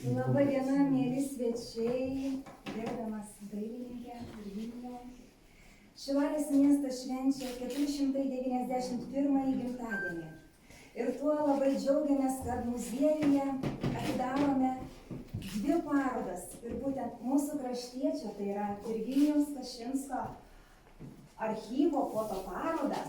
Labą dieną, mėly svečiai, gerbiamas dailininkė Virginijau. Šilalės miestas švenčia 491 gimtadienį. Ir tuo labai džiaugiamės, kad muziejuje atidarome dvi parodas. Ir būtent mūsų kraštiečio, tai yra Virginijaus Kašinsko archyvo fotoparodą,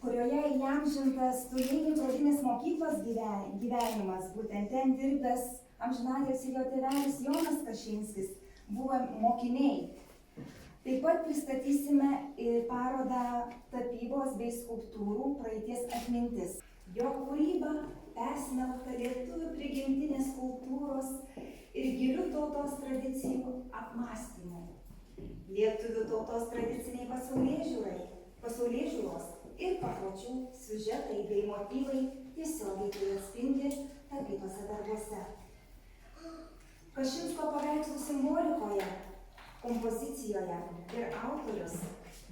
kurioje įamžintas Tulėnų pradinės mokyklos gyvenimas. Būtent ten dirbęs amžinatilsį jo tėvelis Jonas Kašinskis buvo mokiniai. Taip pat pristatysime parodą tapybos bei skulptūrų praeities atmintis. Jo kūryba persmelkta lietuvių prigimtinės kultūros ir gilių tautos tradicijų apmąstymų. Lietuvių tautos tradiciniai pasaulėžiūros ir papročių siužetai bei motyvai tiesiogiai tai atspindi tapytose darbuose. Kašinsko paveikslų simbolikoje, kompozicijoje ir autorius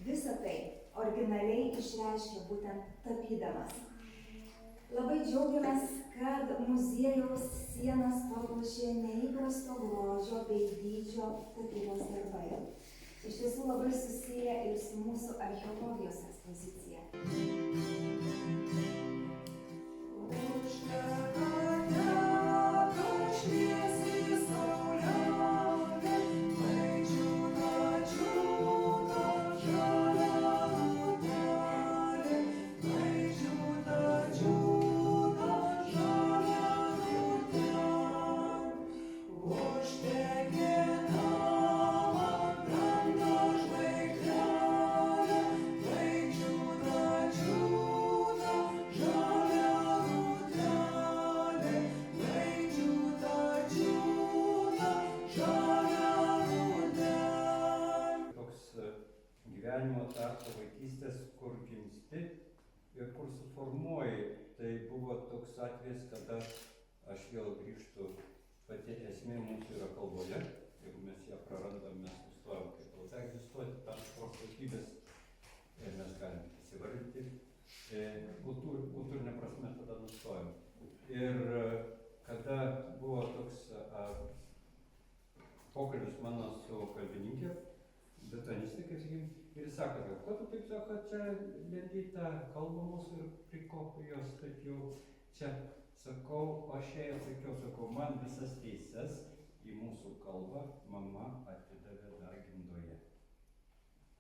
visą tai originaliai išreiškia būtent tapydamas. Labai džiaugiamės, kad muziejaus sienas papuošė neįprasto grožio bei dydžio tapybos darbai. Iš tiesų labai susiję ir su mūsų archeologijos ekspozicija. Gyvenimo tarpo vaikystės, kur gimsti ir kur suformuoji. Tai buvo toks atvejis, kada aš vėl grįžtu, pati esmė mūsų yra kalboje. Jeigu mes ją prarandam, mes nustojam kaip tauta egzistuoti, tam tikros tautybės ir mes galim įsivardinti. Kultūrinė prasme tada nustojam. Ir kada buvo toks pokalbis mano su kalbininkė, betonistė, kaip sakykim, ir jis sako, ko tu taip sako, čia lendi tą kalbą mūsų ir prikopu jos, taip jau čia sakau, aš jai atsakiau, sakau, man visas teises į mūsų kalbą mama atidavė dar gimdoje.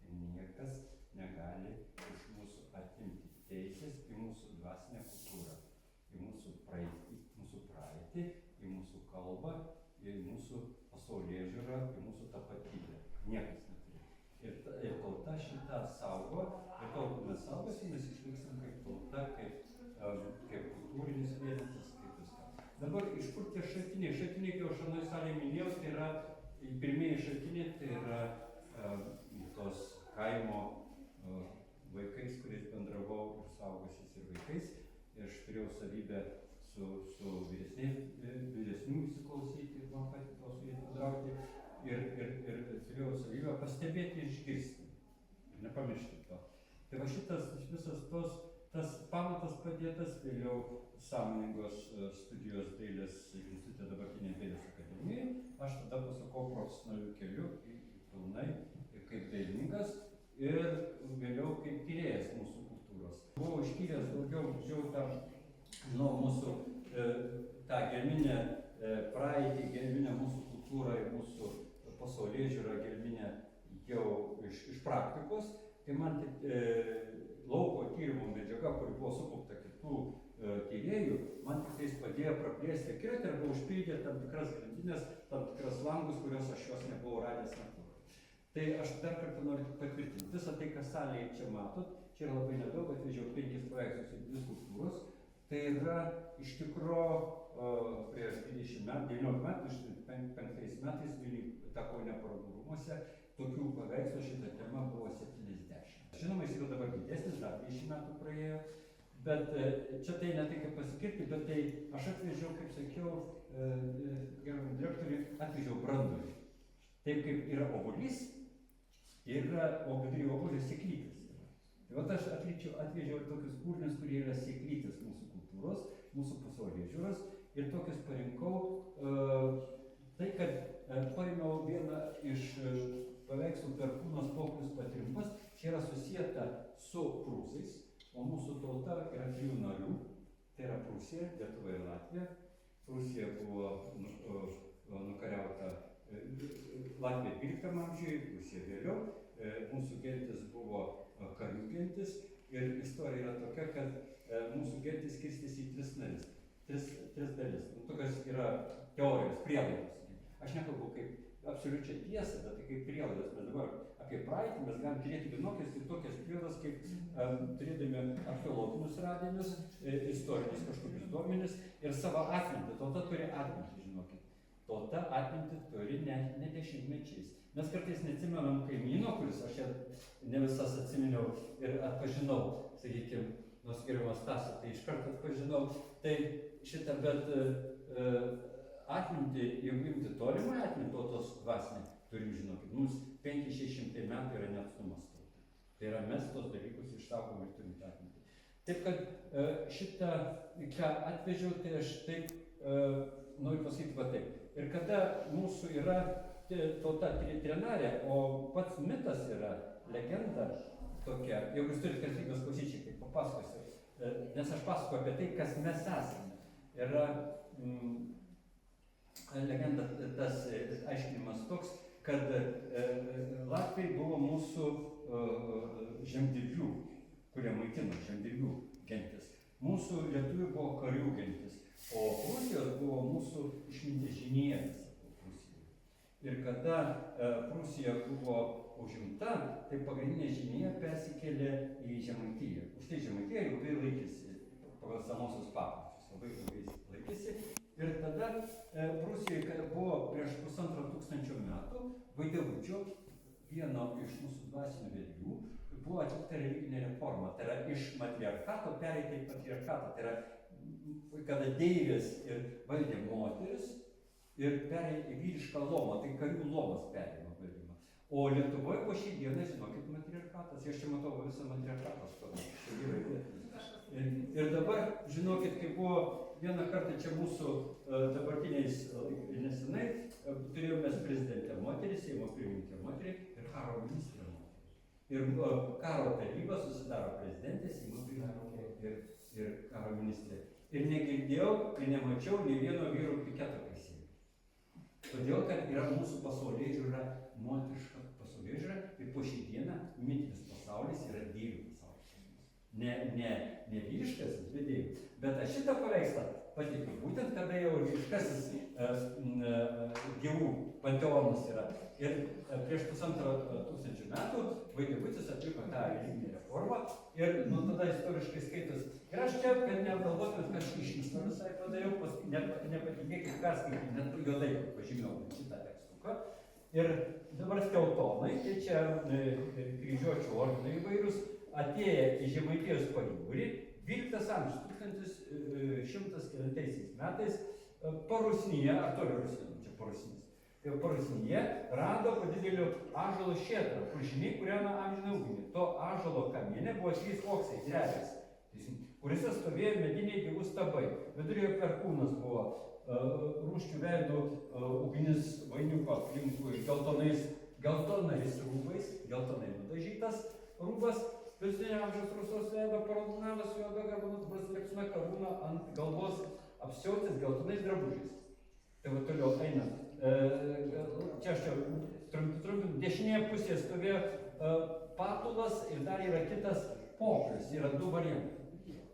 Ir niekas negali iš mūsų atimti teisės į mūsų dvasinę kultūrą, į mūsų praeitį, į mūsų kalbą, į mūsų pasaulėžiūrą, į mūsų tapatybę. Niekas neturi. Ir tauta šitą saugo, ir tol mes saugosim, mes išliksim kaip tauta, kaip kultūrinis vienetas, kaip viską. Dabar iš kur tie šaltiniai? Šaltiniai, kai aš anoj salėje minėjau, tai yra pirmieji šaltiniai, tai yra tos kaimo vaikais, kuriais bendravau ir saugosis ir vaikais. Ir aš turėjau savybę su vyresnių įsiklausyti ir man patiko su jais bendrauti. Ir turėjau savybę pastebėti ir išgirsti. Ir nepamiršti to. Tai va šitas visas tas pamatas padėtas vėliau sąmoningos studijos dailės institute, dabartinėje dailės akademijoje. Aš tada pasakau profesionaliu keliu pilnai kaip dailininkas ir vėliau kaip tyrėjas mūsų kultūros. Buvau ištyręs daugiau tą, žinau, mūsų tą gelminę praeitį, gelminę mūsų kultūrą ir mūsų pasaulėžiūrą gelminę jau iš praktikos. Tai man lauko tyrimo medžiaga, kuri buvo sukaupta kitų tyrėjų, man tiktais padėjo praplėsti akiratį arba užpildė tam tikras grandinės, tam tikras langus, kuriuos aš jos nebuvau radęs neturi. Tai aš dar kartą noriu patvirtinti. Visą tai, ką salėje čia matot, čia yra labai nedaug, atvežiau 5 paveikslus ir 2 skulptūros. Tai yra iš tikro prieš 20 metų, 19 metų, 5 metais Vilniuje Kaune parodų rūmuose, tokių paveikslų šitą temą buvo 70. Žinoma, jis jau dabar didesnis, dar 20 metų praėjo, bet čia tai ne tai kaip pasikirti, bet tai aš atvežiau, kaip sakiau, gerbiamam direktoriui, atvežiau branduolį. Taip kaip yra obuolys, yra vidury obuolio sėklytės. Tai vat aš atvežiau tokius kūrinius, kurie yra sėklytės mūsų kultūros, mūsų pasaulėžiūros ir tokius parinkau Latvija 12 amžiuje, Prūsija vėliau, mūsų gentis buvo karių gentis ir istorija yra tokia, kad mūsų gentis skirstėsi į tris dalis. Tokios yra teorijos, prielaidos. Aš nekalbu kaip absoliučią tiesą, bet tai kaip prielaidas. Mes dabar apie praeitį mes galim turėti vienokias ir tokias prielaidas, kaip turėdami archeologinius radinius, istorinius kažkokius duomenis ir savo atmintį. Tauta turi atmintį, žinokit. Tauta atmintį turi ne dešimtmečiais. Mes kartais neatsimenam kaimyno, kuris aš ne visas atsiminiau ir atpažinau, sakykime, nors gerimas Stasą, tai iš karto atpažinau. Tai šitą, bet atmintį, jeigu imti tolimą atmintį, tautos dvasinę, turim žinokit, mums 500-600 metų yra neatstumas tauta. Tai yra mes tos dalykus išsakom ir turim tą atmintį. Taip kad šitą, ką atvežiau, tai aš taip noriu pasakyti va taip. Ir kada mūsų yra tauta trinarė, o pats mitas yra legenda tokia, jeigu jūs turite kantrybės klausyti šiek tiek papasakosiu, nes aš pasakoju apie tai, kas mes esame. Yra legenda, tas aiškinimas toks, kad Latviai buvo mūsų žemdirbių, kurie maitino žemdirbių gentis. Mūsų lietuvių buvo karių gentis, o Prūsijos buvo mūsų išmintė žinėjas. Ir kada Prūsija buvo užimta, tai pagrindinė žinėja persikėlė į Žemaitiją. Už tai Žemaitija ilgai laikėsi pagal senosios papročius, labai ilgai laikėsi. Ir tada Prūsijoje buvo prieš 1500 metų Vaidevučio, vieno iš mūsų dvasinių vedlių, buvo atlikta religinė reforma. Tai yra iš matriarchato pereita į patriarchatą. Tai yra, kada deivės ir valdė moteris ir perėjo į vyrišką lomą, tai karių lomas perėjo valdymą. O Lietuvoje po šį dieną, žinokit, matriarchatas. Aš čia matau visą matriarchatą stovi. Ir dabar, žinokit, kai buvo vieną kartą čia mūsų dabartiniais nesenai, turėjome prezidentę moterį, Seimo pirmininkę moterį ir karo ministrę moterį. Ir karo taryba susidaro prezidentė, Seimo pirmininkė ir karo ministrė. Ir negirdėjau, ir nemačiau nei vieno vyro piketo prisėmė. Todėl, kad yra mūsų pasaulėžiūra, moteriška pasaulėžiūra ir po šį dieną mitinis pasaulis yra dievių pasaulis. Ne vyriškas, bet dievių. Bet aš šitą paveikslą pateikiu būtent, kada jau vyriškasis dievų panteonas yra. Ir prieš 1500 metų Vaidevutis atliko tą religinę reformą ir nuo tada istoriškai skaitos. Ir aš čia, kad neapgalvotumėt, kad aš išmestą visai padariau, nepatikėkit perskaityti, net juodai pažymėjau šitą tekstuką. Ir dabar skeutonai, tai čia kryžiuočių ordinai įvairūs, atėję į Žemaitijos pajūrį, 12 amžius, 1109 metais, Parusnyje, ar toliau Rusija, čia Parusnys. Tai Parusnyje rado po dideliu ąžuolo šėtrą, kur žymiai kūrena amžiną ugnį. To ąžuolo kamiene buvo 3 uoksai, drevės, kuriuose stovėjo mediniai dievų stabai. Viduryje perkūnas buvo, rūščių veidų ugnis vainiuko aplinkui geltonais rūbais, geltonai nudažytas rūbas. Vidutinio amžiaus Rusos veido paraudonavęs su juoda garbanotu praslėpsna karūna ant galvos apsiautęs geltonais drabužiais. Tai va toliau eina. Čia aš čia trumpinu, dešinėje pusėje stovėjo patulas ir dar yra kitas pokris, yra 2 variantai.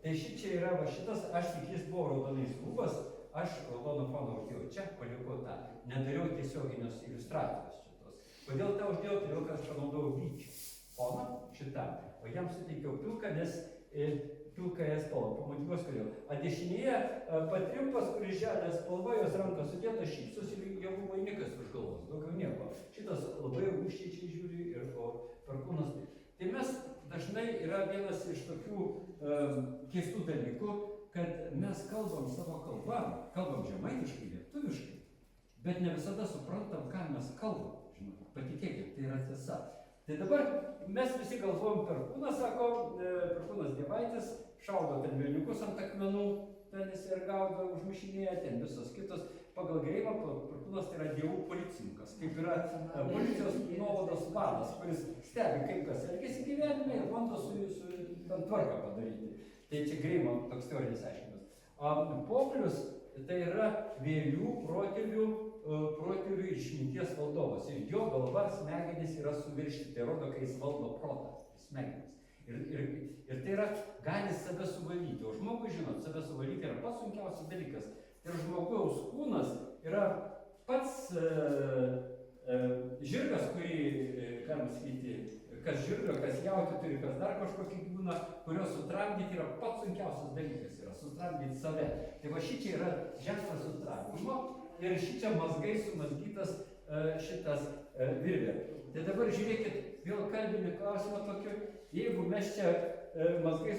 Tai šičia yra va šitas, aš tik jis buvo raudonais rūbas, aš raudono fono uždėjau čia, palikau tą, nedariau tiesioginios iliustracijos šitos. Kodėl tą uždėjau? Todėl, kad aš panaudojau vyčių foną šitą, o jam suteikiau pilką, nes pilkąją spalvą, pamotyvos kodėl. A dešinėje patrimpas, kuris žemės spalva, jos ranka sudėta šypsosi ir jau vainikas virš galvos, daugiau nieko. Šitas labai rūščiai čia žiūri ir perkūnas. Tai mes dažnai yra vienas iš tokių keistų dalykų, kad mes kalbam savo kalbą, kalbam žemaitiškai, lietuviškai, bet ne visada suprantam, ką mes kalbam. Žinoma, patikėkit, tai yra tiesa. Tai dabar mes visi galvojam perkūnas, sako, perkūnas dievaitis, šaudo ten velniukus ant akmenų, ten jis ir gaudo, užmušinėja, ten visos kitos. Pagal Greimą perkūnas tai yra dievų policininkas, kaip yra policijos nuovados vadas, kuris stebi, kaip kas elgiasi gyvenime ir bando su tvarką padaryti. Tai čia Greimo toks teorinis aiškinimas. Poklius tai yra vėlių protėvių išminties valdovas ir jo galva smegenys yra suviršti. Tai rodo, kai jis valdo protą, smegenys. Ir tai yra, gali save suvaldyti. O žmogui, žinot, save suvaldyti yra pats sunkiausias dalykas. Ir žmogaus kūnas yra pats žirgas, kurį, galima sakyti, kas žirgą, kas jautį turi, kas dar kažkokį gyvūną, kurio sutramdyti yra pats sunkiausias dalykas, yra sutramdyti save. Tai va šičia yra ženklas sutramdymo ir šičia mazgai sumazgytas šitas virvė. Tai dabar žiūrėkit, vėl kalbinį klausimą tokiu, jeigu mes čia mazgai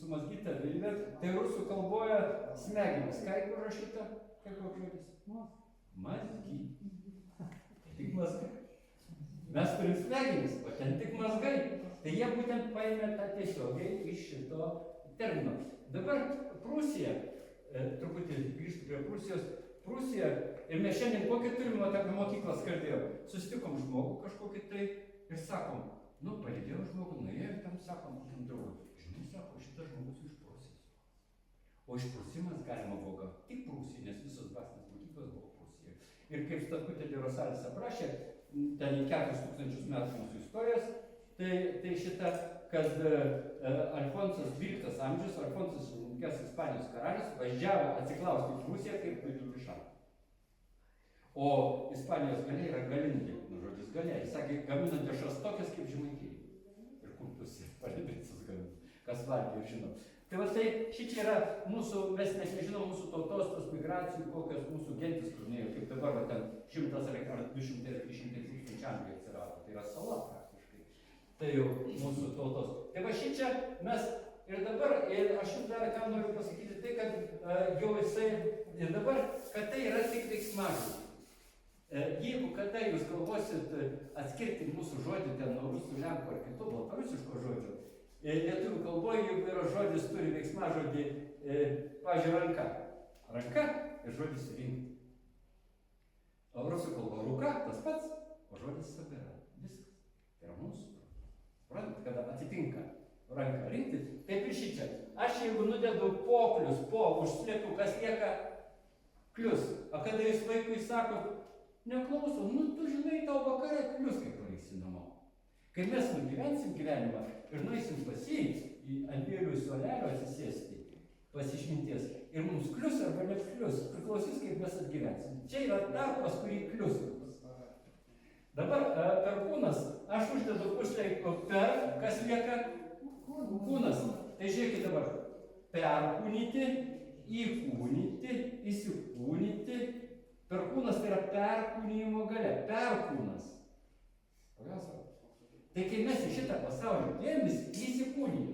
sumazgytą virvę, tai rusų kalboje smegenis. Ką jeigu rašyta? Kaip žodis? Mazgy. Tik mazgai. Mes turim smegenis, o ten tik mazgai. Tai jie būtent paėmė tą tiesiogiai iš šito termino. Dabar Prūsija, truputį grįžtų prie Prūsijos, Prūsija, ir mes šiandien kokį turim, apie mokyklas kalbėjom, susitikom žmogų kažkokį tai ir sakom, nu, palydėjau žmogų, nuėjo ir tam sakom, kokiam draugui. Žinai, sako, šitas žmogus iš Prūsijos. O išprūsimas galima buvo gauti tik Prūsijai, nes visos dvasinės mokyklos buvo Prūsijoje. Ir kaip Statutė de Rosalis aprašė, ten į 4000 metų mūsų istorijos, tai šita, kad Alfonsas XII amžius, Alfonsas Žemkės Ispanijos karalius, važiavo atsiklausti į Prūsiją kaip padaryti šalį. O Ispanijos galia yra galingi, nu žodis galia. Jis sakė, gamina dešras tokias kaip Žemaitijai. Ir kurtus ir palibinsus gamina. Kas valgė, žino. Tai va tai šičia yra mūsų, mes nežinom mūsų tautos, tos migracijų, kokios mūsų gentis, kur ne, kaip dabar va ten 100 ar 200 ar 300 tūkstančių Anglijoje atsirado. Tai yra sala praktiškai. Tai jau mūsų tautos. Tai va šičia mes ir dabar, ir aš jums dar ką noriu pasakyti, tai kad jau jisai, ir dabar, kad tai yra tik veiksmažodžiai. Jeigu kada jūs galvosit atskirti mūsų žodį ten nuo rusų, lenkų ar kitų baltarusiško žodžio, lietuvių kalboje, jeigu yra žodis, turi veiksmažodį, pavyzdžiui, ranka. Ranka ir žodis rinkti. O rusų kalba ruka, tas pats, o žodis sabira. Viskas. Tai yra mūsų. Suprantat, kada atsitinka ranką rinkti, taip ir šičia. Aš jeigu nudedu poklius, užslėpiu, kas lieka klius. O kada jūs vaikui sakot, neklauso, nu tu žinai, tau vakarai klius, kaip pavyksi namo. Kai mes nugyvensim gyvenimą ir nueisim pas jį, ant vėlių suolelio atsisėsti, pas išminties, ir mums klius arba neklius, priklausys, kaip mes atgyvensim. Čia yra tarpas, kurį klius. Dabar perkūnas, aš uždedu puslę per, kas lieka? Kūnas. Tai žiūrėkit dabar, perkūnyti, įkūnyti, įsikūnyti. Perkūnas tai yra perkūnijimo galia, perkūnas. Tai kai mes į šitą pasaulį dėmės, įsikūnijim.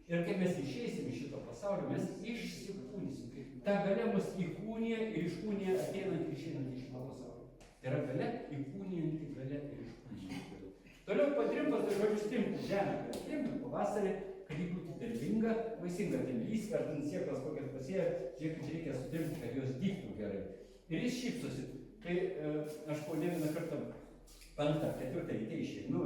Ir kai mes išeisim iš šito pasaulio, mes išsikūnysim. Ta galia mus įkūnija ir iškūnija ateinant ir išeinant iš šito pasaulio. Tai yra galia įkūnijanti galia ir iškūnijanti. Toliau patrimpas, tai žodžius trimpas. Žemė, kad trimpas pavasarį, kad jį būtų derlinga, vaisinga. Tai lys, verdant sieklas, kokias pasėjo, žiūrėkit, reikia sutrimti, kad jos dygtų gerai. Ir jis šypsosi. Tai aš po ne vieną kartą 5. 4. ryte išeinu,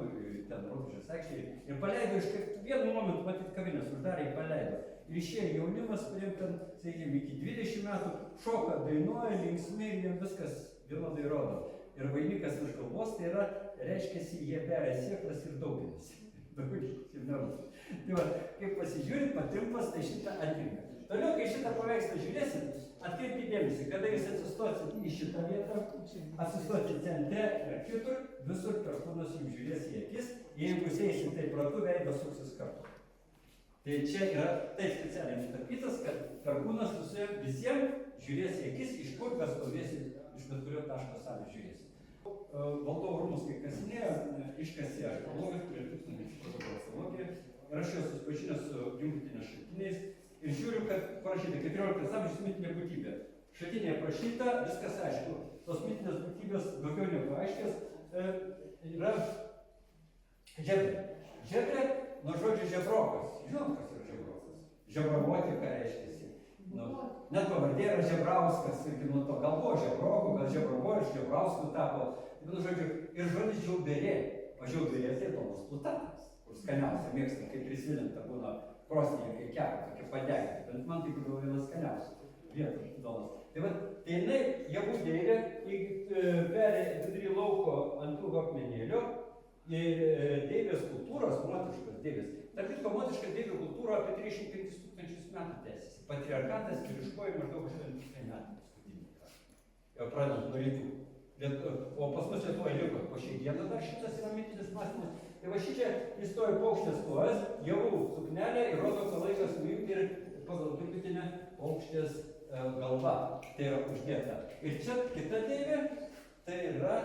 ten Rotušės aikštėje, ir paleido iš vienu momentu, matyt, kavinės uždarė, paleido. Ir išėjo jaunimas, kuriem ten, sakykime, iki 20 metų šoka, dainuoja, linksmai, ir jiems viskas vienodai rodo. Ir vainikas virš kalbos, tai yra, reiškiasi, jie beria sieklas ir dauginasi. Dauginasi ir nerūtų. Tai va, kaip pasižiūrit, patrimpas, tai šitą atrinka. Toliau, kai šitą paveikslą žiūrėsit, atkreipkite dėmesį, kada jūs atsistosit į šitą vietą, atsistosit centre ir kitur, visur perkūnas jums žiūrės į akis, jeigu sėsit taip ratu, veidas suksis kartu. Tai čia yra taip specialiai nutapytas, kad perkūnas visiems žiūrės į akis, iš kur bestovėsit, iš bet kurio taško salės žiūrėsit. Valdovų rūmus, kai kasinėjo, iškasė archeologai, kurie 1000 archeologija, ir aš jau susipažinęs su jungtinės šaltiniais. Ir žiūriu, kad parašyta 14 amžius mitinė būtybė. Šaltinėje parašyta, viskas aišku. Tos mitinės būtybės daugiau negu aiškės yra žebrė. Žebrė nuo žodžio žebrokas. Žinot, kas yra žebrokas? Žebravoti, ką reiškiasi. Net pavardė yra Žebrauskas, irgi nuo to. Gal buvo žebrokų, gal žebravo ir žebrauskų tapo. Ir žodis žiauberė. O žiauberė tai Tomas Plutanas, kur skaniausia mėgsta, kaip prisvilinta būna krosnyje, kai kepa, tokia padegė. Bet man tai būdavo vienas skaniausių vietų dolas. Tai va, tai jinai javų dėlė į Danielio ir deivės kultūros, moteriškos deivės. Tarp kitko, moteriška deivių kultūra apie 35 tūkstančius metų tęsiasi. Patriarchatas vyriškoji maždaug 800 metų paskutiniai. Jau pradedant nuo rytų. O pas mus Lietuvoje liko po šiai dieną dar šitas yra mitinis mąstymas. Tai va šičia įstojo paukštės kojas, javų suknelė ir rodo, kad laikas nuimti ir pagal turbitinę paukštės galva. Tai yra uždėta. Ir čia kita deivė, tai yra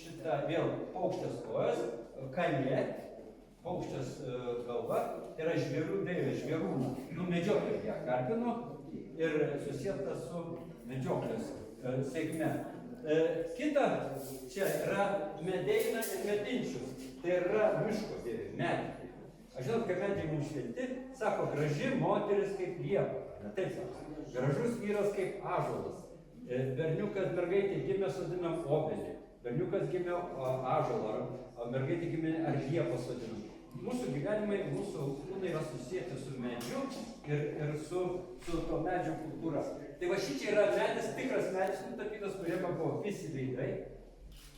šita vėl paukštės kojas, kalė, paukštės galva, tai yra žvėrų deivė, žvėrūna. Nu, medžioklė ją garbino ir susieta su medžioklės sėkme. Kita čia yra Medeina ir Medinčius, tai yra miško deivė, medžiai. Aš žinot, kad medžiai mums šventi, sako, graži moteris kaip liepa, ne taip sako, gražus vyras kaip ąžuolas, berniukas, mergaitė gimė sodinam obelį, berniukas gimė ąžuolą, o mergaitė gimė ar liepą sodinam. Mūsų gyvenimai, mūsų kūnai yra susijęti su medžiu ir su to medžio kultūra. Tai va šičia yra medis, tikras medis nutapytas, kuriame buvo visi veidai.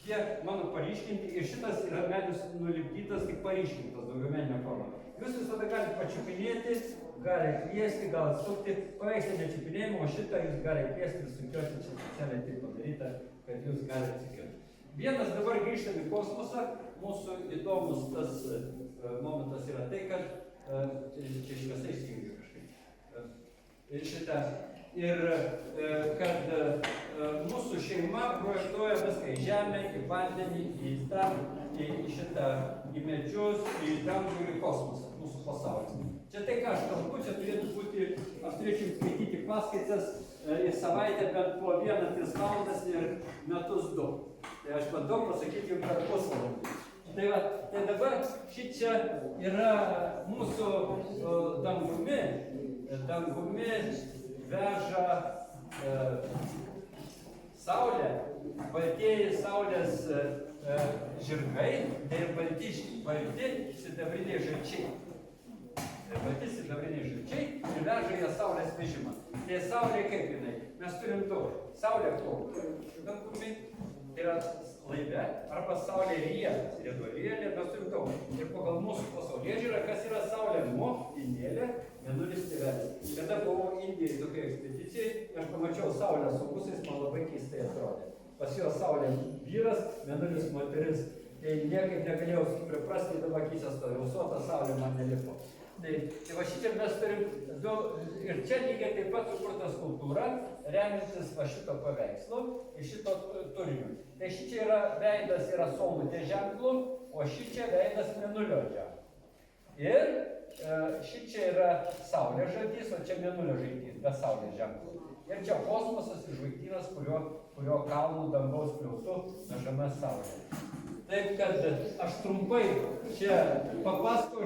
Jie mano paryškinti ir šitas yra medis nulipdytas, tik paryškintas daugiameninė forma. Jūs visada galite pačiupinėti, galite kviesti, gal atsukti, paveikti nečiupinėjimą, o šitą jūs galite kviesti ir sukioti, čia specialiai tai padaryta, kad jūs galite sukioti. Vienas dabar grįžtam į kosmosą, mūsų įdomus tas momentas yra tai, kad čia šviesa įsijungia kažkaip. Šitą. Ir kad mūsų šeima projektuoja viską į žemę, į vandenį, į šitą, į medžius, į dangų ir į kosmosą, mūsų pasaulį. Čia tai, ką aš kalbu, čia turėtų būti, aš turėčiau skaityti paskaitas į savaitę bent po 1-3 valandas ir metus 2. Tai aš bandau pasakyti jums per pusvalandį. Tai dabar šičia yra mūsų dangumi veža Saulė, baltieji Saulės žirgai, tai ir balti sidabriniai žalčiai. Balti sidabriniai žalčiai ir veža ją Saulės vežimą. Tai Saulė kaip jinai? Mes turim daug. Saulė plaukia dangumi, tai yra laive, arba Saulė ryja, rėduolėlė, mes turim daug. Ir pagal mūsų pasaulėžiūrą, kas yra Saulė? Motinėlė, Mėnulis tėvelis. Kada buvau Indijai tokia ekspedicijai, aš pamačiau Saulę su ūsais, man labai keistai atrodė. Pas juos Saulė vyras, Mėnulis moteris. Tai niekaip negalėjau priprasti, dabar akyse stovėjau, ta Saulė man nelipo. Tai va šitie mes turim du, ir čia lygiai taip pat sukurta skulptūra, remiantis va šito paveikslo ir šito turiniu. Tai šičia yra veidas yra saulutės ženklu, o šičia veidas Mėnulio ženklu. Ir šičia yra Saulės žaidys, o čia Mėnulio žaidys, be Saulės ženklų. Ir čia kosmosas ir žvaigždynas, kurio kalnų dangaus skliautu nešama Saulė. Taip kad aš trumpai čia papasakojau.